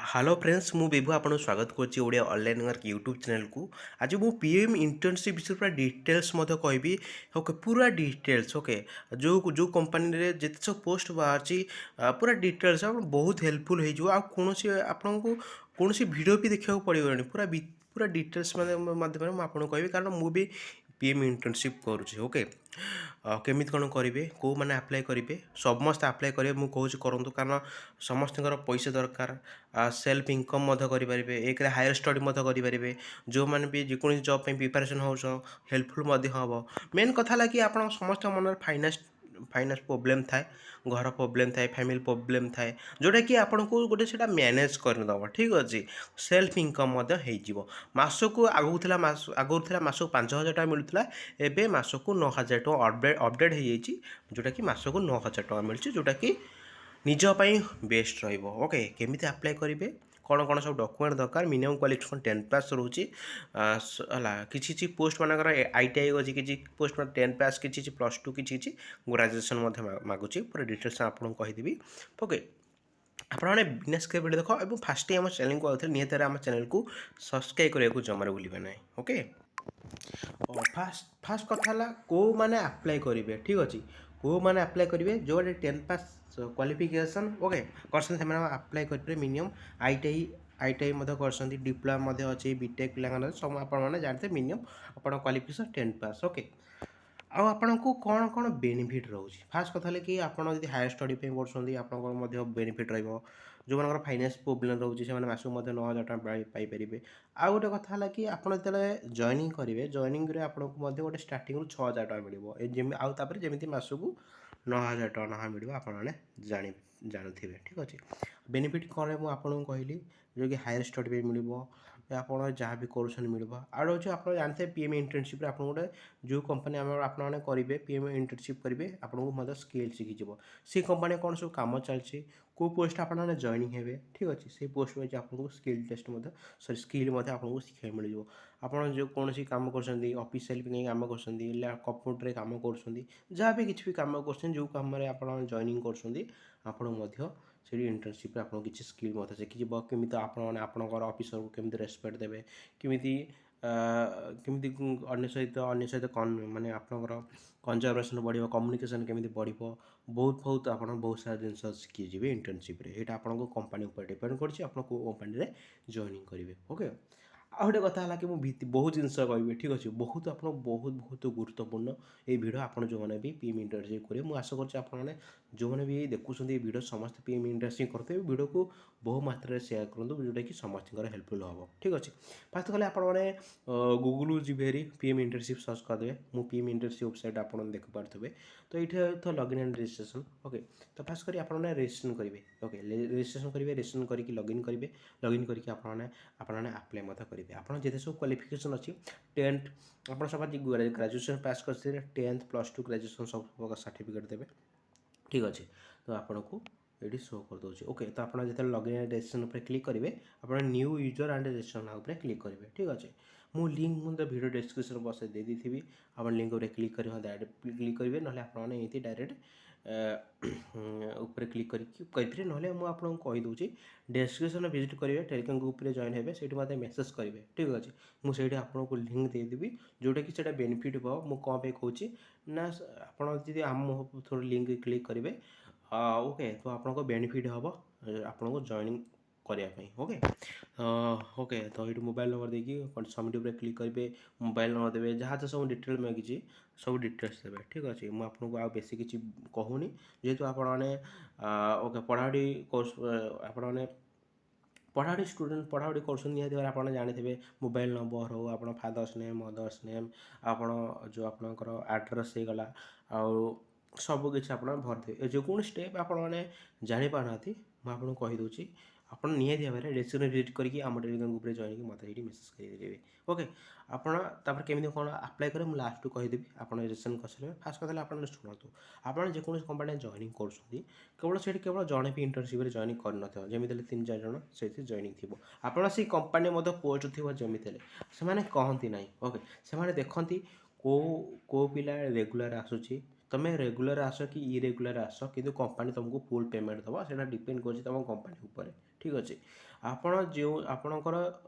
Hello friends मु विभु आपको स्वागत करुच्ची Odia online work YouTube channel को। आज मु पीएम इंटर्नशिप विषय पूरा डिटेल्स कहबी। ओके पूरा डिटेल्स ओके जो जो कंपनी रे जिते सब पोस्ट बाहर पूरा डिटेल्स बहुत हेल्पफुल हो कौन आपको कौन वीडियो भी देखा पड़े पूरा पूरा डिटेल्स माध्यम आपको कहबी कारण मुझे पीएम इंटर्नशिप करुँचे ओके केमी कौन करेंगे कौ मैंने आप्लाय करेंगे समस्त आप्लाय करेंगे मुझे कहूँ करूँ कारण समस्त पैसा दरकार सेल्फ इनकम करेंगे एक हायर स्टडी करेंगे जो मैंने भी जेको जॉब प्रिपरेशन हो हेल्पफुल हम मेन कथा कि आप समस्त मन फाइनान्स फाइनान्स प्रोब्लेम थाए घर प्रोब्लेम थाए फैमिली प्रोब्लेम थाए जोटा कि आपको गोटे से मैनेज करदेव ठीक अच्छे सेल्फ इनकम मासक आगुला मासक 5,000 टका मिलूला एवं मासक 9,000 टका अपडेट हो जोटा कि मासक 9,000 टका मिलूँ जोटा कि निजपाई बेस्ट रोके केमी आप्लाय करेंगे कौन कौन सब डॉक्यूमेंट दरकार मिनिमम क्वालिफिकेशन 10 पास रोचे किसी पोस्ट मानकर आईटीआई अच्छी किसी पोस्ट 10 पास किसी +2 किसी ग्रेजुएशन मागुची पूरा डिटेल्स आपको कहीदेवी ओके आपने बिना स्क्रिप्ट वीडियो देख और फास्ट आम चैनल को आते निहत आम चैनल को सब्सक्राइब करने जमार भूलें ना ओके फास्ट फास्ट कथा कौ मैंने आप्लाय करेंगे ठीक अच्छे कौ मैंने आप्लाय करेंगे जो 10 पास क्वालिफिकेशन ओके कर आप्लाय करेंगे मिनिमम आईटीआई कर डिप्लोमा अच्छे बीटेक पिला सब आपने जानते मिनिमम आप क्वालिफिकेशन 10 पास ओके आपन को कौन कौन बेनिफिट रोचे फास्ट कथा कि आपड़ जब हायर स्टडी कर बेनिफिट जो मैंने फाइनान्स प्रोब्लेम रोचे से मासक 9,000 टका पाइपर आउ गोटे कथा कि आप जॉइनिंग करेंगे जॉइनिंग आपको गोटे स्टार्टिंग 6,000 टका मिले आउे जमी मासक 9,000 टका ना मिले आपने जानते ठीक अच्छे बेनिफिट कौन है मुझे कहली जो कि हायर स्टडी मिल आप जहाँ भी कर मिल आउ हूँ आप जानते हैं पीएम इंटर्नशिप आप गोटे जो कंपनी आपने करेंगे पीएम इंटर्नशिप करेंगे आपको स्किल शिखी सी कंपनी कौन सब कम चलती कौ पोस्ट आपने जॉइनिंग हे ठीक अच्छे से पोस्ट वाइज आपको स्किल टेस्ट सॉरी स्किल आपको शिखा मिल आप जो कौन कम कर ऑफिशियल कहीं कम कर कंप्यूटर कम कर जहाँ भी किसी भी कम कर जो कम आप जॉइनिंग कर इंटर्नशिप आपको किसी स्किल शिखी केमी आपणकर ऑफिसर को केमी रेस्पेक्ट देवे केमी केमी अन्य सहित माने आपणकर कंजर्वेशन बढ़ कम्युनिकेशन केमी बढ़ बहुत बहुत आप बहुत सारा जिन शिखीजे इंटर्नशिप यहाँ आपको कंपनी ऊपर डिपेंड कर कंपनी में जॉइनिंग करेंगे ओके आ गोटे कथा है कि मुझे बहुत जिन कह ठीक अच्छे बहुत आप बहुत बहुत गुरुत्वपूर्ण ये भिडियो आप जो मैंने भी पीएम इंटर्नशिप करेंगे मुझे आशा कर जो मैंने भी देखुं ये भिडियो समस्त पीएम इंटर्नशिप करते भिडियो को बहु मात्रा सेयार करूँ जोटा कि समस्त हेल्पफुल हम ठीक अच्छे फास्ट कले आपने गूगल जी पीएम इंटर्नशिप सर्च करदे मु पीएम इंटर्नशिप वेबसाइट आप देखिपे तो ये तो लॉगिन एंड रजिस्ट्रेशन ओके तो फास्ट कर आपने रजिस्ट्रेशन करेंगे ओके रजिस्ट्रेशन करेंगे रजिस्ट्रेशन करके लॉगिन करेंगे लॉगिन करके आपने आप्लाय करेंगे आप जिते सब क्वालिफिकेशन अच्छी 10th आप सब ग्रेजुएशन पास कर 10th +2 ग्रेजुएशन सब सर्टिफिकेट देवे ठीक अच्छे तो आपको ये शो कर दूसरी ओके तो आप जो लॉगिन एंड रजिस्ट्रेशन पर क्लिक करेंगे आप न्यू यूजर एंड रजिस्ट्रेशन उपर क्लिक करेंगे ठीक अच्छे मु लिंक मुझे वीडियो डिस्क्रिप्शन बस दे दी आप लिंक उपर क्लिक कर डायरेक्ट क्लिक करेंगे ना आपने ये डायरेक्ट ऊपर क्लिक करेंगे ना मुझे कहीदे डिस्क्रिप्शन विजिट करेंगे टेलीग्राम ग्रुप में जॉइन हे से मतलब मेसेज करेंगे ठीक अच्छे मुझे आपको लिंक देदेवी जोटा कि बेनिफिट हो मुझे कौन पे कहूँ ना आप आम थोड़ा लिंक क्लिक करेंगे ओके तो आपको बेनिफिट हम आपको जॉइनिंग करने ओके ओके तो ये मोबाइल नंबर देखिए सबमिट उपर क्लिक करेंगे मोबाइल नंबर देवे जहाँ सब डिटेल मांगी सब डिटेल्स देवे ठीक अच्छे मुझे आपको आ बेसी किसी कहूनी जेहेतु आपने ओके पढ़ाड़ी कोर्स आपने पढ़ाड़ी स्टूडेंट पढ़ाड़ी कर निहत आप जानते मोबाइल नंबर हो आप फादर्स नेम मदर्स नेम आप जो आपंकर आड्रेस हो गला सबकि आप भरदे जो स्टेप आपने जापार मुझे आपको कहीदे आप निहत भाव में रेस्टोरेंट विजिट करके आम टेलीग्राम ग्रुप में जॉइन मतलब ये मेसेज करेंगे ओके आपड़ केमी कौन आप्लाय करें मुझे लास्ट कहीदेवी आप रजिस्ट्रेशन कर सारे फास्ट कथा आप शुणु आप जेको कंपानी जॉइनिंग कर केवल से केवल जड़े भी इंटर्नशिप जॉइनिंग कर जमी 3-4 जन से जॉइनिंग थी आपड़ से कंपानी पोस्ट थी जमी से कहती ना ओके से देखती को पिला रेगुलर आसूँ तुम्हें रेगुलर आस कि इरेगुलर आस कि कंपानी तुमको फुल पेमेंट दबा से डिपेंड कर तुम कंपानी उपर ठीक अच्छे ଆପଣ ଯେଉଁ ଆପଣଙ୍କର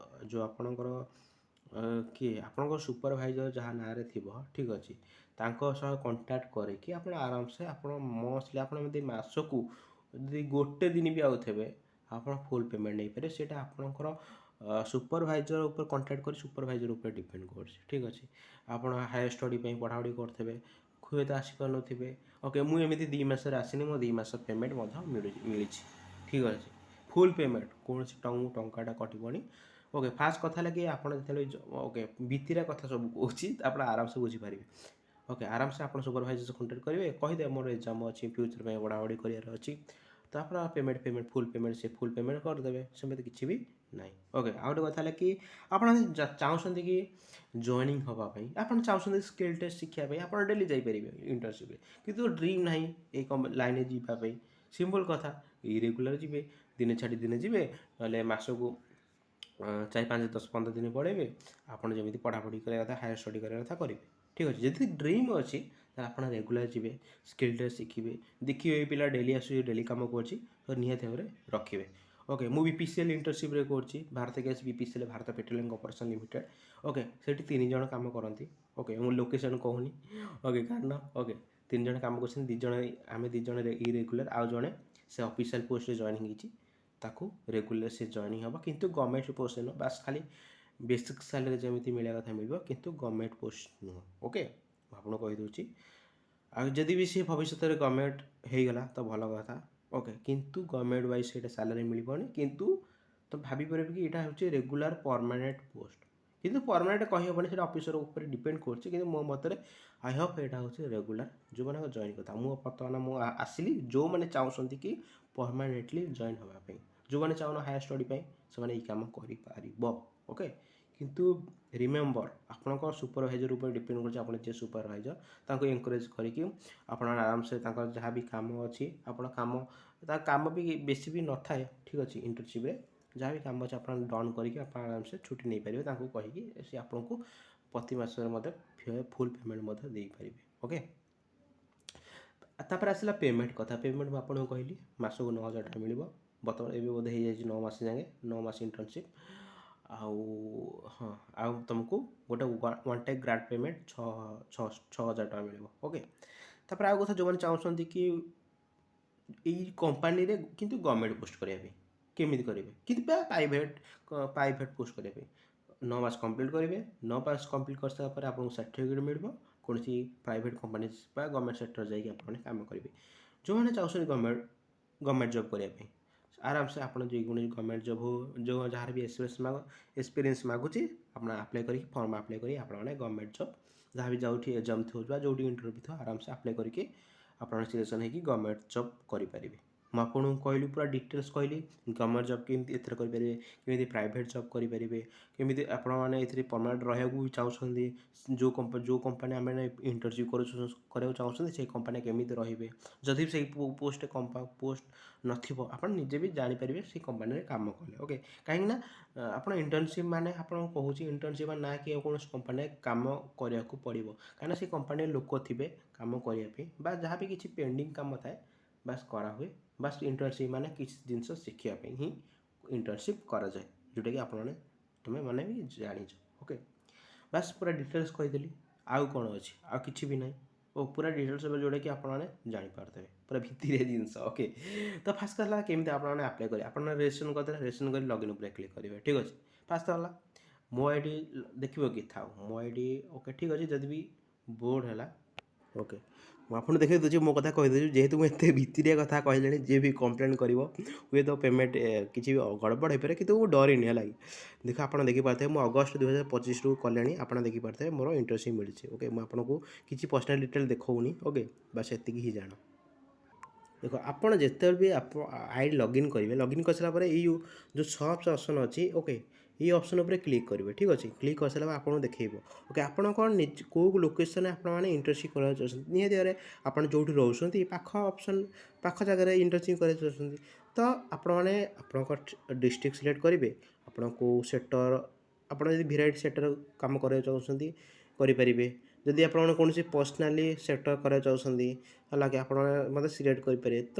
ଯେଉଁ ଆପଣଙ୍କର କିଏ ଆପଣଙ୍କ ସୁପରଭାଇଜର ଯାହା ନାଁରେ ଥିବ ଠିକ୍ ଅଛି, ତାଙ୍କ ସହ କଣ୍ଟାକ୍ଟ କରିକି ଆପଣ ଆରାମସେ ଆପଣ ମଷ୍ଟଲି ଆପଣ ଯଦି ମାସକୁ ଯଦି ଗୋଟେ ଦିନ ବି ଆଉଥିବେ ଆପଣ ଫୁଲ୍ ପେମେଣ୍ଟ ନେଇପାରିବେ। ସେଇଟା ଆପଣଙ୍କର ସୁପରଭାଇଜର ଉପରେ କଣ୍ଟାକ୍ଟ କରି ସୁପରଭାଇଜର ଉପରେ ଡିପେଣ୍ଡ କରୁଛି। ଠିକ୍ ଅଛି, ଆପଣ ହାୟର ଷ୍ଟଡ଼ି ପାଇଁ ପଢ଼ାପଢ଼ି କରୁଥିବେ, ହୁଏତ ଆସିପାରୁନଥିବେ, ଓକେ ମୁଁ ଏମିତି 2 ମାସରେ ଆସିନି, ମୋ 2 ମାସ ପେମେଣ୍ଟ ମଧ୍ୟ ମିଳିଛି। ଠିକ୍ ଅଛି, ଫୁଲ୍ ପେମେଣ୍ଟ କୌଣସି ଟଙ୍କାଟା କଟିବନି। ଓକେ ଫାର୍ଷ୍ଟ କଥା ହେଲା କି ଆପଣ ଯେତେବେଳେ ଓକେ ଭିତିରିଆ କଥା ସବୁ କହୁଛି ଆପଣ ଆରାମସେ ବୁଝିପାରିବେ। ଓକେ ଆରାମସେ ଆପଣ ସୁପରଭାଇଜର ସହ କଣ୍ଟାକ୍ଟ କରିବେ, କହିଦେବେ ମୋର ଏକ୍ଜାମ୍ ଅଛି, ଫ୍ୟୁଚର୍ ପାଇଁ ପଢ଼ାପଢ଼ି କରିବାର ଅଛି, ତ ଆପଣ ପେମେଣ୍ଟ ଫୁଲ୍ ପେମେଣ୍ଟ ସେ ଫୁଲ୍ ପେମେଣ୍ଟ କରିଦେବେ, ସେମିତି କିଛି ବି ନାହିଁ। ଓକେ ଆଉ ଗୋଟେ କଥା ହେଲା କି ଆପଣ ଚାହୁଁଛନ୍ତି କି ଜଏନିଂ ହେବା ପାଇଁ, ଆପଣ ଚାହୁଁଛନ୍ତି ସ୍କିଲ୍ ଟେଷ୍ଟ ଶିଖିବା ପାଇଁ, ଆପଣ ଡେଲି ଯାଇପାରିବେ ଇଣ୍ଟର୍ନସିପ୍ରେ, କିନ୍ତୁ ଡ୍ରିମ୍ ନାହିଁ ଏଇ ଲାଇନ୍ରେ ଯିବା ପାଇଁ। ସିମ୍ପଲ୍ କଥା, ଇରେଗୁଲାର ଯିବେ, ଦିନେ ଛାଡ଼ି ଦିନେ ଯିବେ, ନହେଲେ ମାସକୁ 4, 5, 10, 15 ଦିନ ପଳେଇବେ, ଆପଣ ଯେମିତି ପଢ଼ାପଢ଼ି କରିବା କଥା ହାୟର ଷ୍ଟଡ଼ି କରିବା କଥା କରିବେ। ଠିକ୍ ଅଛି, ଯଦି ଡ୍ରିମ୍ ଅଛି ତାହେଲେ ଆପଣ ରେଗୁଲାର ଯିବେ, ସ୍କିଲ୍ ଟେଷ୍ଟ ଶିଖିବେ, ଦେଖିବେ ଏଇ ପିଲା ଡେଲି ଆସୁଛି, ଡେଲି କାମ କରୁଛି, ତ ନିହାତି ଭାବରେ ରଖିବେ। ଓକେ ମୁଁ BPCL ଇଣ୍ଟର୍ନସିପ୍ରେ କରୁଛି, Bharat gas BPCL, Bharat petroleum corporation limited. Okay ସେଠି 3 ଜଣ କାମ କରନ୍ତି। ଓକେ ମୁଁ ଲୋକେସନ୍ କହୁନି, ଓକେ କାରଣ ଓକେ 3 ଜଣ କାମ କରୁଛନ୍ତି, 2 ଜଣ ଆମେ 2 ଜଣ ଇରେଗୁଲାର, ଆଉ ଜଣେ ସେ ଅଫିସିଆଲ୍ ପୋଷ୍ଟରେ ଜଏନିଂ ହେଇଛି, ତାକୁ ରେଗୁଲାର ସେ ଜଏନିଂ ହେବ, କିନ୍ତୁ ଗଭର୍ଣ୍ଣମେଣ୍ଟ ପୋଷ୍ଟ ନୁହଁ, ବାସ୍ ଖାଲି ବେସିକ୍ ସାଲାରୀ ଯେମିତି ମିଳିବା କଥା ମିଳିବ, କିନ୍ତୁ ଗଭର୍ଣ୍ଣମେଣ୍ଟ ପୋଷ୍ଟ ନୁହଁ। ଓକେ ମୁଁ ଆପଣଙ୍କୁ କହିଦେଉଛି, ଆଉ ଯଦି ବି ସେ ଭବିଷ୍ୟତରେ ଗଭର୍ଣ୍ଣମେଣ୍ଟ ହେଇଗଲା ତ ଭଲ କଥା। ଓକେ କିନ୍ତୁ ଗଭର୍ଣ୍ଣମେଣ୍ଟ ୱାଇଜ୍ ସେଇଟା ସାଲାରୀ ମିଳିବନି, କିନ୍ତୁ ତ ଭାବିପାରିବେ କି ଏଇଟା ହେଉଛି ରେଗୁଲାର ପରମାନେଣ୍ଟ ପୋଷ୍ଟ, କିନ୍ତୁ ପରମାନେଣ୍ଟ କହିହେବନି, ସେଇଟା ଅଫିସର ଉପରେ ଡିପେଣ୍ଡ କରୁଛି, କିନ୍ତୁ ମୋ ମତରେ ଆଇ ହୋପ୍ ଏଇଟା ହେଉଛି ରେଗୁଲାର ଯେଉଁମାନଙ୍କ ଜଏନ୍ କଥା। ମୁଁ ବର୍ତ୍ତମାନ ଆସିଲି, ଯେଉଁମାନେ ଚାହୁଁଛନ୍ତି କି ପରମାନେଣ୍ଟଲି ଜଏନ୍ ହେବା ପାଇଁ, ଯେଉଁମାନେ ଚାହୁଁନ ହାୟର ଷ୍ଟଡ଼ି ପାଇଁ, ସେମାନେ ଏଇ କାମ କରିପାରିବ। ଓକେ କିନ୍ତୁ ରିମେମ୍ବର ଆପଣଙ୍କ ସୁପରଭାଇଜର ଉପରେ ଡିପେଣ୍ଡ କରୁଛି, ଆପଣ ଯିଏ ସୁପରଭାଇଜର ତାଙ୍କୁ ଏନକରେଜ୍ କରିକି ଆପଣ ଆରାମସେ ତାଙ୍କର ଯାହା ବି କାମ ଅଛି, ଆପଣ ତା କାମ ବି ବେଶୀ ବି ନଥାଏ। ଠିକ୍ ଅଛି, ଇଣ୍ଟର୍ନସିପ୍ରେ ଯାହା ବି କାମ ଅଛି ଆପଣ ଡନ୍ କରିକି ଆପଣ ଆରାମସେ ଛୁଟି ନେଇପାରିବେ, ତାଙ୍କୁ କହିକି ସେ ଆପଣଙ୍କୁ ପ୍ରତି ମାସରେ ମଧ୍ୟ ଫୁଲ୍ ପେମେଣ୍ଟ ମଧ୍ୟ ଦେଇପାରିବେ। ଓକେ ତାପରେ ଆସିଲା ପେମେଣ୍ଟ କଥା। ପେମେଣ୍ଟ ମୁଁ ଆପଣଙ୍କୁ କହିଲି ମାସକୁ 9,000 ଟଙ୍କା ମିଳିବ, ବର୍ତ୍ତମାନ ଏବେ ବୋଧେ ହେଇଯାଇଛି 9 ମାସ ଯାଏଁ, 9 ମାସ ଇଣ୍ଟର୍ନସିପ୍। ଆଉ ହଁ ଆଉ ତୁମକୁ ଗୋଟେ ୱାନ୍ ଟାଇମ୍ ଗ୍ରାଣ୍ଟ ପେମେଣ୍ଟ 6,000 ଟଙ୍କା ମିଳିବ। ଓକେ ତାପରେ ଆଉ କଥା, ଯେଉଁମାନେ ଚାହୁଁଛନ୍ତି କି ଏଇ କମ୍ପାନୀରେ କିନ୍ତୁ ଗଭର୍ଣ୍ଣମେଣ୍ଟ ପୋଷ୍ଟ କରିବା ପାଇଁ, କେମିତି କରିବେ, କିନ୍ତୁ ପ୍ରାଇଭେଟ୍ ପୋଷ୍ଟ କରିବା ପାଇଁ 9 ମାସ କମ୍ପ୍ଲିଟ୍ କରିବେ, 9 ମାସ କମ୍ପ୍ଲିଟ୍ କରିସାରିଲା ପରେ ଆପଣଙ୍କୁ ସାର୍ଟିଫିକେଟ୍ ମିଳିବ, କୌଣସି ପ୍ରାଇଭେଟ୍ କମ୍ପାନୀ ବା ଗଭର୍ଣ୍ଣମେଣ୍ଟ ସେକ୍ଟର ଯାଇକି ଆପଣମାନେ କାମ କରିବେ। ଯେଉଁମାନେ ଚାହୁଁଛନ୍ତି ଗଭର୍ଣ୍ଣମେଣ୍ଟ ଜବ୍ କରିବା ପାଇଁ, ଆରାମସେ ଆପଣ ଯେକୌଣସି ଗଭର୍ଣ୍ଣମେଣ୍ଟ ଜବ୍ ହଉ, ଯାହାର ବି ଏକ୍ସପିରିଏନ୍ସ ମାଗୁଛି, ଆପଣ ଆପ୍ଲାଏ କରିକି ଫର୍ମ ଆପ୍ଲାଏ କରି ଆପଣମାନେ ଗଭର୍ଣ୍ଣମେଣ୍ଟ ଜବ୍ ଯାହା ବି ଯେଉଁଠି ଏକ୍ଜାମ୍ ଥିବ ବା ଯେଉଁଠି ଇଣ୍ଟରଭ୍ୟୁ ଥିବ, ଆରାମସେ ଆପ୍ଲାଏ କରିକି ଆପଣ ସିଲେକ୍ସନ୍ ହେଇକି ଗଭର୍ଣ୍ଣମେଣ୍ଟ ଜବ୍ କରିପାରିବେ। ମୁଁ ଆପଣଙ୍କୁ କହିଲି, ପୁରା ଡିଟେଲ୍ସ କହିଲି, ଗଭର୍ଣ୍ଣମେଣ୍ଟ ଜବ୍ କେମିତି ଏଥିରେ କରିପାରିବେ, କେମିତି ପ୍ରାଇଭେଟ୍ ଜବ୍ କରିପାରିବେ, କେମିତି ଆପଣମାନେ ଏଥିରେ ପରମାନେଣ୍ଟ ରହିବାକୁ ବି ଚାହୁଁଛନ୍ତି, ଯେଉଁ କମ୍ପାନୀ ଆମେ ଇଣ୍ଟର୍ନସିପ୍ କରିବାକୁ ଚାହୁଁଛନ୍ତି ସେଇ କମ୍ପାନୀ କେମିତି ରହିବେ, ଯଦି ବି ସେଇ ପୋଷ୍ଟ ନଥିବ ଆପଣ ନିଜେ ବି ଜାଣିପାରିବେ ସେଇ କମ୍ପାନୀରେ କାମ କଲେ। ଓକେ କାହିଁକିନା ଆପଣ ଇଣ୍ଟର୍ନସିପ୍ ମାନେ ଆପଣଙ୍କୁ କହୁଛି, ଇଣ୍ଟର୍ନସିପ୍ ମାନେ ନା କି କୌଣସି କମ୍ପାନୀରେ କାମ କରିବାକୁ ପଡ଼ିବ, କାହିଁକିନା ସେ କମ୍ପାନୀରେ ଲୋକ ଥିବେ କାମ କରିବା ପାଇଁ, ବା ଯାହା ବି କିଛି ପେଣ୍ଡିଙ୍ଗ କାମ ଥାଏ ବାସ୍ କରାହୁଏ। ବାସ୍ ଇଣ୍ଟର୍ନସିପ୍ ମାନେ କିଛି ଜିନିଷ ଶିଖିବା ପାଇଁ ହିଁ ଇଣ୍ଟର୍ନସିପ୍ କରାଯାଏ, ଯେଉଁଟାକି ତୁମେମାନେ ବି ଜାଣିଛ। ଓକେ ବାସ୍ ପୁରା ଡିଟେଲ୍ସ କହିଦେଲି, ଆଉ କ'ଣ ଅଛି, ଆଉ କିଛି ବି ନାହିଁ। ଓ ପୁରା ଡିଟେଲ୍ସ ହେବ ଯେଉଁଟାକି ଆପଣମାନେ ଜାଣିପାରୁଥିବେ, ପୁରା ଭିତିରିଆ ଜିନିଷ। ଓକେ ତ ଫାର୍ଷ୍ଟ ହେଲା କେମିତି ଆପଣମାନେ ଆପ୍ଲାଏ କରିବେ, ଆପଣ ରେଜିଷ୍ଟ୍ରେସନ୍ କରିଦେଲେ, ରେଜିଷ୍ଟ୍ରେସନ୍ କରି ଲଗ୍ଇନ୍ ଉପରେ କ୍ଲିକ୍ କରିବେ। ଠିକ୍ ଅଛି, ଫାର୍ଷ୍ଟ ହେଲା ମୋ ଆଇ ଡ଼ି ଦେଖିବ କି ଥାଉ, ମୋ ଆଇ ଡ଼ି ଓକେ ଠିକ୍ ଅଛି, ଯଦି ବି ବୋର୍ଡ଼ ହେଲା ଓକେ ମୁଁ ଆପଣଙ୍କୁ ଦେଖାଇ ଦେଉଛି, ମୋ କଥା କହିଦେଉଛି, ଯେହେତୁ ମୁଁ ଏତେ ଭିତିରିଆ କଥା କହିଲେଣି, ଯିଏ ବି କମ୍ପ୍ଲେନ୍ କରିବ ହୁଏତ ପେମେଣ୍ଟ କିଛି ବି ଗଡ଼ବଡ଼ ହେଇପାରେ, କିନ୍ତୁ ମୁଁ ଡରିନି ହେଲା କି। ଦେଖ ଆପଣ ଦେଖିପାରୁଥିବେ ମୁଁ ଅଗଷ୍ଟ 2025ରୁ କଲେଣି, ଆପଣ ଦେଖିପାରୁଥିବେ ମୋର ଇଣ୍ଟର୍ନସିପ୍ ମିଳିଛି। ଓକେ ମୁଁ ଆପଣଙ୍କୁ କିଛି ପର୍ସନାଲ୍ ଡିଟେଲ୍ ଦେଖାଉନି, ଓକେ ବାସ୍ ଏତିକି ହିଁ ଜାଣ। ଦେଖ ଆପଣ ଯେତେବେଳେ ବି ଆଇ ଡ଼ି ଲଗ୍ଇନ୍ କରିବେ, ଲଗ୍ଇନ୍ କରିସାରିଲା ପରେ ଏଇ ଯେଉଁ ସର୍ଚ୍ଚ ଅପସନ୍ ଅଛି, ଓକେ ଏଇ ଅପସନ୍ ଉପରେ କ୍ଲିକ୍ କରିବେ। ଠିକ୍ ଅଛି, କ୍ଲିକ୍ କରିସାରିଲା ପରେ ଆପଣଙ୍କୁ ଦେଖେଇବ ଓକେ ଆପଣ କ'ଣ କେଉଁ ଲୋକେସନ୍ରେ ଆପଣମାନେ ଇଣ୍ଟର୍ନସିପ୍ କରିବାକୁ ଚାହୁଁଛନ୍ତି। ନିହାତି ଭାବରେ ଆପଣ ଯେଉଁଠି ରହୁଛନ୍ତି ପାଖ ଜାଗାରେ ଇଣ୍ଟର୍ନସିପ୍ କରିବାକୁ ଚାହୁଁଛନ୍ତି, ତ ଆପଣମାନେ ଆପଣଙ୍କ ଡିଷ୍ଟ୍ରିକ୍ଟ ସିଲେକ୍ଟ କରିବେ, ଆପଣ କେଉଁ ସେକ୍ଟର, ଆପଣ ଯଦି ଭେରାଇଟି ସେକ୍ଟର କାମ କରିବାକୁ ଚାହୁଁଛନ୍ତି କରିପାରିବେ, ଯଦି ଆପଣ କୌଣସି ପର୍ସନାଲି ସେକ୍ଟର କରିବାକୁ ଚାହୁଁଛନ୍ତି ହେଲା କି ଆପଣ ମୋତେ ସିଲେକ୍ଟ କରିପାରିବେ। ତ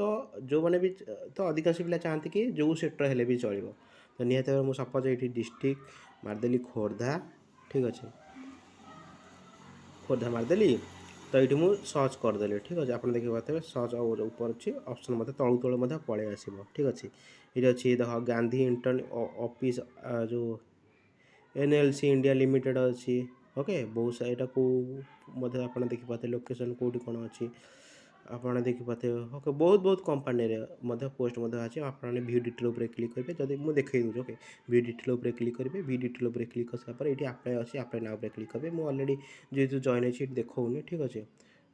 ଯେଉଁମାନେ ବି ତ ଅଧିକାଂଶ ପିଲା ଚାହାନ୍ତି କି ଯେଉଁ ସେକ୍ଟର ହେଲେ ବି ଚଳିବ, ତ तो निहती भाव मुझे सपोज ये डिस्ट्रिक्ट मारदेली खोर्धा ठीक अच्छे खोर्धा मारदेली तो ये मुझे सर्च करदेली ठीक अच्छे आप देखिए पाते सर्च ऊपर अच्छी ऑप्शन मत तलू तलू पलि आसो ठीक अच्छे ये अच्छी देख गांधी इंटर्न ऑफिस जो NLC इंडिया लिमिटेड अच्छी ओके बहुत सारा यहाँ को आप देखिए लोकेशन कौटी कौन अच्छी आप देखिए ओके बहुत बहुत कंपानी पोस्ट अच्छे आप व्यू डिटेल उपर क्लिक करेंगे जब मुझे देखी दूँ ओके व्यू डिटेल उपर क्लिक करेंगे व्यू डिटेल उपर क्लिक कर सारापर ये आप्लाय अच्छी आप्लाय ना क्लिक करेंगे मुझे अलरेडी जेहतु जॉइन अच्छी देखनी ठीक अच्छे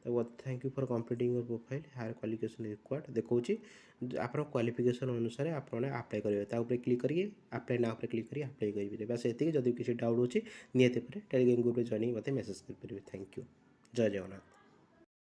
तो thank you for completing your profile higher qualification required देखिए आप क्वालिफिकेशन अनुसार आप आप्लाय करेंगे क्लिक करिए आप्लाय ना क्लिक करिए आप्लाय करेंगे बस ये जब किसी डाउट अच्छी निहती टेलीग्राम ग्रुप जॉइन मत मेसेज करेंगे थैंक यू जय जगन्नाथ।